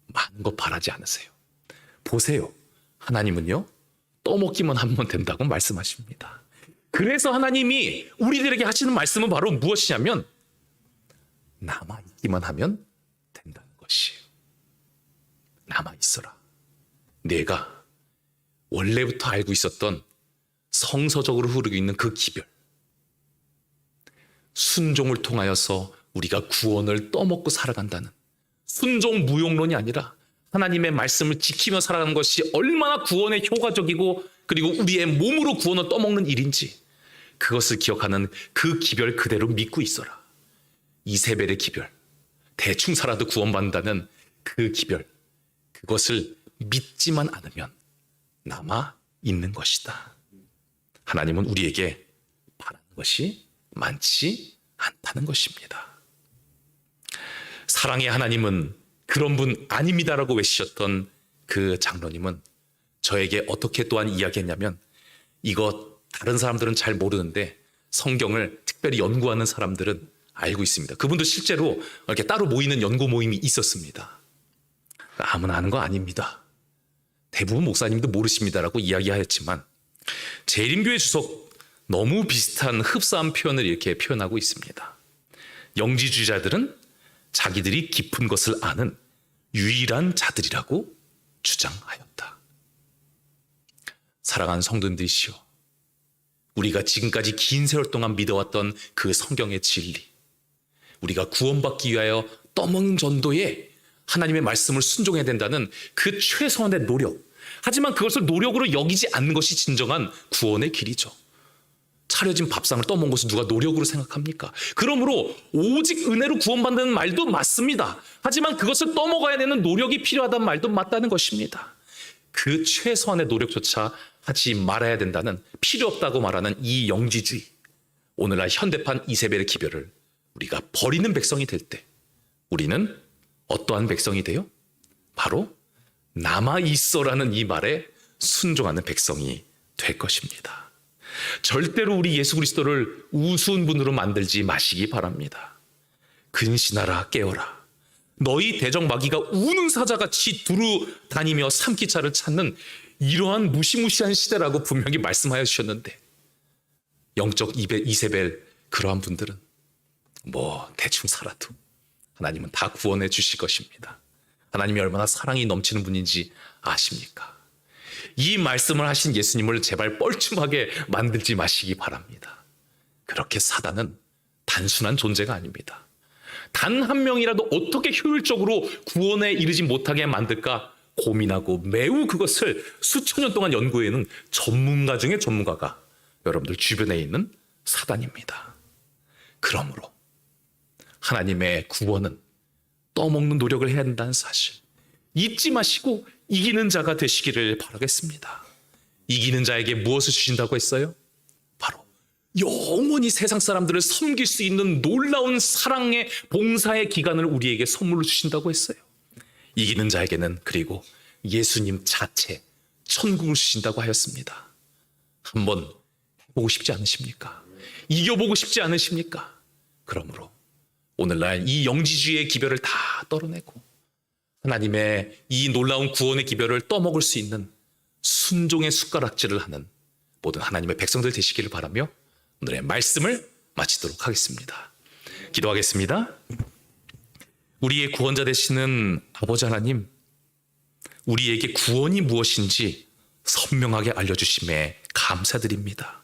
많은 거 바라지 않으세요. 보세요. 하나님은요 떠먹기만 하면 된다고 말씀하십니다. 그래서 하나님이 우리들에게 하시는 말씀은 바로 무엇이냐면 남아있기만 하면 된다는 것이에요. 남아있어라. 내가 원래부터 알고 있었던 성서적으로 흐르고 있는 그 기별, 순종을 통하여서 우리가 구원을 떠먹고 살아간다는 순종 무용론이 아니라 하나님의 말씀을 지키며 살아가는 것이 얼마나 구원에 효과적이고 그리고 우리의 몸으로 구원을 떠먹는 일인지 그것을 기억하는 그 기별 그대로 믿고 있어라. 이세벨의 기별, 대충 살아도 구원받는다는 그 기별, 그것을 믿지만 않으면 남아 있는 것이다. 하나님은 우리에게 바라는 것이 많지 않다는 것입니다. 사랑의 하나님은 그런 분 아닙니다라고 외치셨던 그 장로님은 저에게 어떻게 또한 이야기했냐면 이거 다른 사람들은 잘 모르는데 성경을 특별히 연구하는 사람들은 알고 있습니다. 그분도 실제로 이렇게 따로 모이는 연구 모임이 있었습니다. 아무나 아는 거 아닙니다. 대부분 목사님도 모르십니다라고 이야기하였지만 재림교회 주석 너무 비슷한 흡사한 표현을 이렇게 표현하고 있습니다. 영지주의자들은 자기들이 깊은 것을 아는 유일한 자들이라고 주장하였다. 사랑하는 성도님들이시여, 우리가 지금까지 긴 세월 동안 믿어왔던 그 성경의 진리, 우리가 구원받기 위하여 떠먹는 전도에 하나님의 말씀을 순종해야 된다는 그 최소한의 노력, 하지만 그것을 노력으로 여기지 않는 것이 진정한 구원의 길이죠. 차려진 밥상을 떠먹은 것을 누가 노력으로 생각합니까? 그러므로 오직 은혜로 구원받는 말도 맞습니다. 하지만 그것을 떠먹어야 되는 노력이 필요하다는 말도 맞다는 것입니다. 그 최소한의 노력조차 하지 말아야 된다는, 필요 없다고 말하는 이 영지주의, 오늘날 현대판 이세벨의 기별을 우리가 버리는 백성이 될 때 우리는 어떠한 백성이 돼요? 바로 남아있어라는 이 말에 순종하는 백성이 될 것입니다. 절대로 우리 예수 그리스도를 우스운 분으로 만들지 마시기 바랍니다. 근신하라, 깨어라. 너희 대적마귀가 우는 사자같이 두루 다니며 삼키차를 찾는 이러한 무시무시한 시대라고 분명히 말씀하여 주셨는데, 영적 이세벨 그러한 분들은 뭐 대충 살아도 하나님은 다 구원해 주실 것입니다. 하나님이 얼마나 사랑이 넘치는 분인지 아십니까? 이 말씀을 하신 예수님을 제발 뻘쭘하게 만들지 마시기 바랍니다. 그렇게 사단은 단순한 존재가 아닙니다. 단 한 명이라도 어떻게 효율적으로 구원에 이르지 못하게 만들까 고민하고 매우 그것을 수천 년 동안 연구해낸 전문가 중에 전문가가 여러분들 주변에 있는 사단입니다. 그러므로 하나님의 구원은 떠먹는 노력을 해야 된다는 사실 잊지 마시고 이기는 자가 되시기를 바라겠습니다. 이기는 자에게 무엇을 주신다고 했어요? 바로 영원히 세상 사람들을 섬길 수 있는 놀라운 사랑의 봉사의 기간을 우리에게 선물로 주신다고 했어요. 이기는 자에게는 그리고 예수님 자체 천국을 주신다고 하였습니다. 한번 해보고 싶지 않으십니까? 이겨보고 싶지 않으십니까? 그러므로 오늘날 이 영지주의의 기별을 다 떨어내고 하나님의 이 놀라운 구원의 기별을 떠먹을 수 있는 순종의 숟가락질을 하는 모든 하나님의 백성들 되시기를 바라며 오늘의 말씀을 마치도록 하겠습니다. 기도하겠습니다. 우리의 구원자 되시는 아버지 하나님, 우리에게 구원이 무엇인지 선명하게 알려주심에 감사드립니다.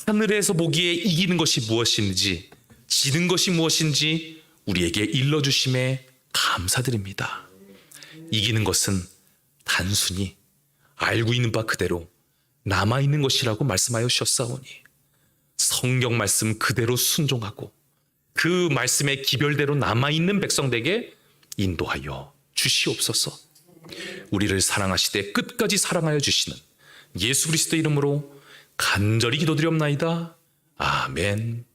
하늘에서 보기에 이기는 것이 무엇인지, 지는 것이 무엇인지 우리에게 일러주심에 감사드립니다. 이기는 것은 단순히 알고 있는 바 그대로 남아있는 것이라고 말씀하여 주셨사오니 성경 말씀 그대로 순종하고 그 말씀의 기별대로 남아있는 백성들에게 인도하여 주시옵소서. 우리를 사랑하시되 끝까지 사랑하여 주시는 예수 그리스도 이름으로 간절히 기도드리옵나이다. 아멘.